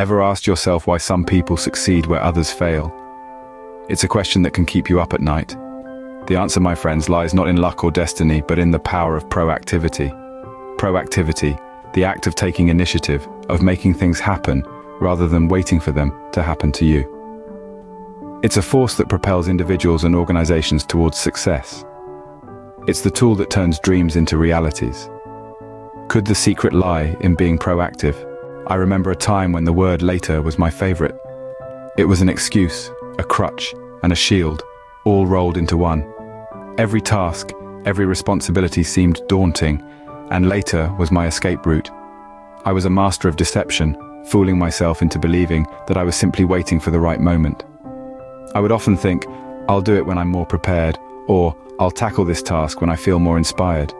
Ever asked yourself why some people succeed where others fail? It's a question that can keep you up at night. The answer, my friends, lies not in luck or destiny, but in the power of proactivity. Proactivity, the act of taking initiative, of making things happen, rather than waiting for them to happen to you. It's a force that propels individuals and organizations towards success. It's the tool that turns dreams into realities. Could the secret lie in being proactive? I remember a time when the word later was my favorite. It was an excuse, a crutch, and a shield, all rolled into one. Every task, every responsibility seemed daunting, and later was my escape route. I was a master of deception, fooling myself into believing that I was simply waiting for the right moment. I would often think, I'll do it when I'm more prepared, or I'll tackle this task when I feel more inspired.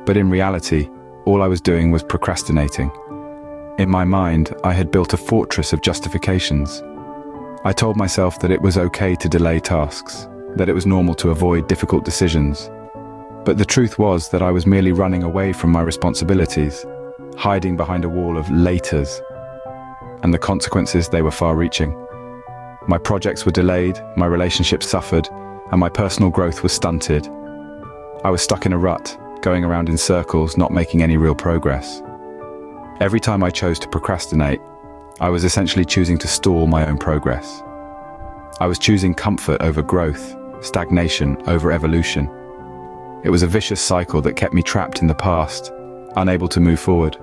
But in reality, all I was doing was procrastinating. In my mind, I had built a fortress of justifications. I told myself that it was okay to delay tasks, that it was normal to avoid difficult decisions. But the truth was that I was merely running away from my responsibilities, hiding behind a wall of laters. And the consequences, they were far-reaching. My projects were delayed, my relationships suffered, and my personal growth was stunted. I was stuck in a rut, going around in circles, not making any real progress. Every time I chose to procrastinate, I was essentially choosing to stall my own progress. I was choosing comfort over growth, stagnation over evolution. It was a vicious cycle that kept me trapped in the past, unable to move forward.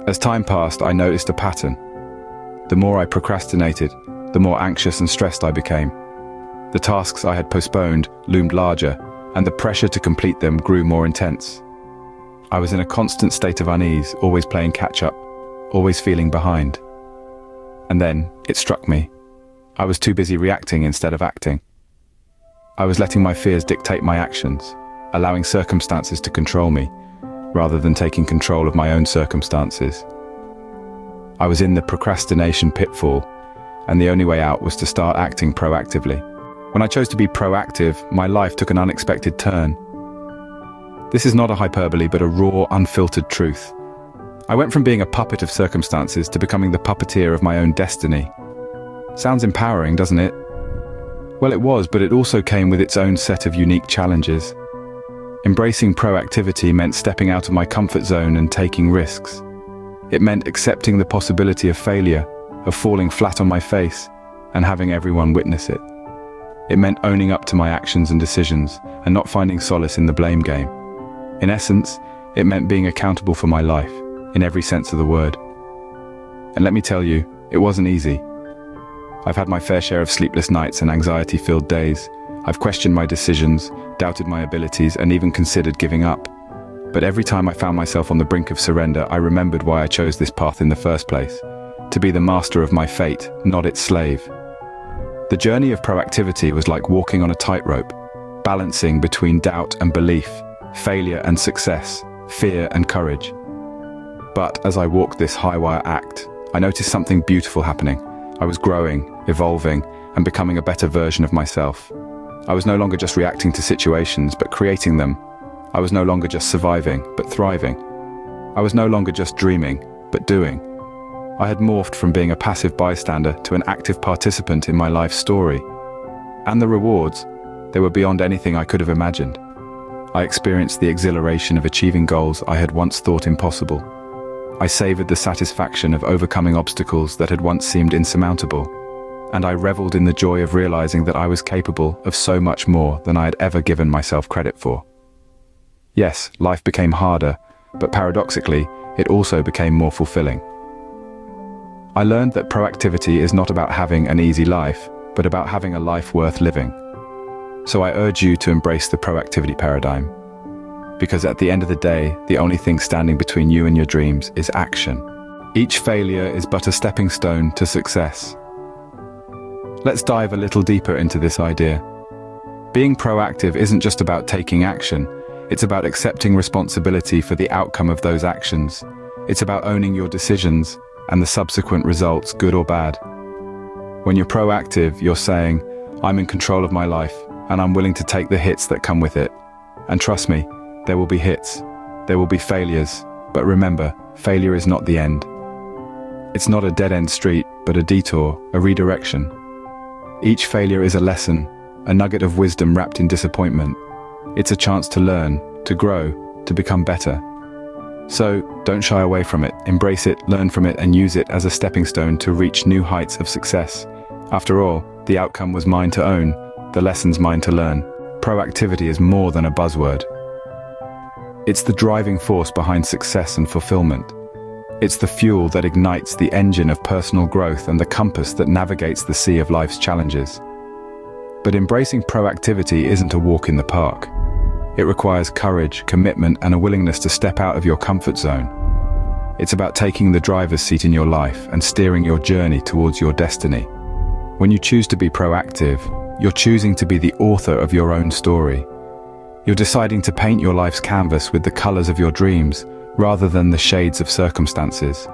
As time passed, I noticed a pattern. The more I procrastinated, the more anxious and stressed I became. The tasks I had postponed loomed larger, and the pressure to complete them grew more intense. I was in a constant state of unease, always playing catch-up, always feeling behind. And then it struck me. I was too busy reacting instead of acting. I was letting my fears dictate my actions, allowing circumstances to control me, rather than taking control of my own circumstances. I was in the procrastination pitfall, and the only way out was to start acting proactively. When I chose to be proactive, my life took an unexpected turn. This is not a hyperbole, but a raw, unfiltered truth. I went from being a puppet of circumstances to becoming the puppeteer of my own destiny. Sounds empowering, doesn't it? Well, it was, but it also came with its own set of unique challenges. Embracing proactivity meant stepping out of my comfort zone and taking risks. It meant accepting the possibility of failure, of falling flat on my face, and having everyone witness it. It meant owning up to my actions and decisions, and not finding solace in the blame game. In essence, it meant being accountable for my life, in every sense of the word. And let me tell you, it wasn't easy. I've had my fair share of sleepless nights and anxiety-filled days. I've questioned my decisions, doubted my abilities, and even considered giving up. But every time I found myself on the brink of surrender, I remembered why I chose this path in the first place. To be the master of my fate, not its slave. The journey of proactivity was like walking on a tightrope, balancing between doubt and belief, failure and success, fear and courage. But as I walked this high-wire act, I noticed something beautiful happening. I was growing, evolving, and becoming a better version of myself. I was no longer just reacting to situations, but creating them. I was no longer just surviving, but thriving. I was no longer just dreaming, but doing. I had morphed from being a passive bystander to an active participant in my life story. And the rewards, they were beyond anything I could have imagined. I experienced the exhilaration of achieving goals I had once thought impossible. I savored the satisfaction of overcoming obstacles that had once seemed insurmountable. And I reveled in the joy of realizing that I was capable of so much more than I had ever given myself credit for. Yes, life became harder, but paradoxically, it also became more fulfilling. I learned that proactivity is not about having an easy life, but about having a life worth living. So I urge you to embrace the proactivity paradigm. Because at the end of the day, the only thing standing between you and your dreams is action. Each failure is but a stepping stone to success. Let's dive a little deeper into this idea. Being proactive isn't just about taking action, it's about accepting responsibility for the outcome of those actions. It's about owning your decisions and the subsequent results, good or bad. When you're proactive, you're saying, I'm in control of my life, and I'm willing to take the hits that come with it. And trust me, there will be hits, there will be failures, but remember, failure is not the end. It's not a dead-end street, but a detour, a redirection. Each failure is a lesson, a nugget of wisdom wrapped in disappointment. It's a chance to learn, to grow, to become better. So, don't shy away from it, embrace it, learn from it, and use it as a stepping stone to reach new heights of success. After all, the outcome was mine to own, the lessons mine to learn. Proactivity is more than a buzzword. It's the driving force behind success and fulfillment. It's the fuel that ignites the engine of personal growth and the compass that navigates the sea of life's challenges. But embracing proactivity isn't a walk in the park. It requires courage, commitment, and a willingness to step out of your comfort zone. It's about taking the driver's seat in your life and steering your journey towards your destiny. When you choose to be proactive, you're choosing to be the author of your own story. You're deciding to paint your life's canvas with the colors of your dreams, rather than the shades of circumstances.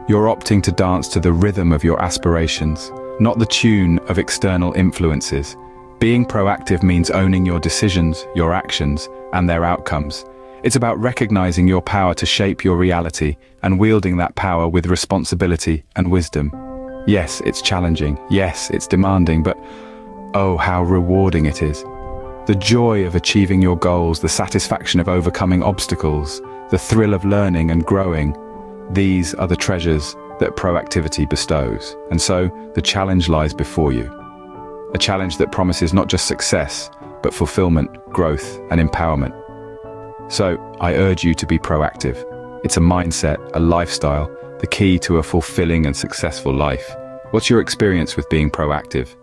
You're opting to dance to the rhythm of your aspirations, not the tune of external influences. Being proactive means owning your decisions, your actions, and their outcomes. It's about recognizing your power to shape your reality and wielding that power with responsibility and wisdom. Yes, it's challenging. Yes, it's demanding, but oh, how rewarding it is. The joy of achieving your goals, the satisfaction of overcoming obstacles, the thrill of learning and growing, these are the treasures that proactivity bestows. And so, the challenge lies before you. A challenge that promises not just success, but fulfillment, growth, and empowerment. So, I urge you to be proactive. It's a mindset, a lifestyle, the key to a fulfilling and successful life. What's your experience with being proactive?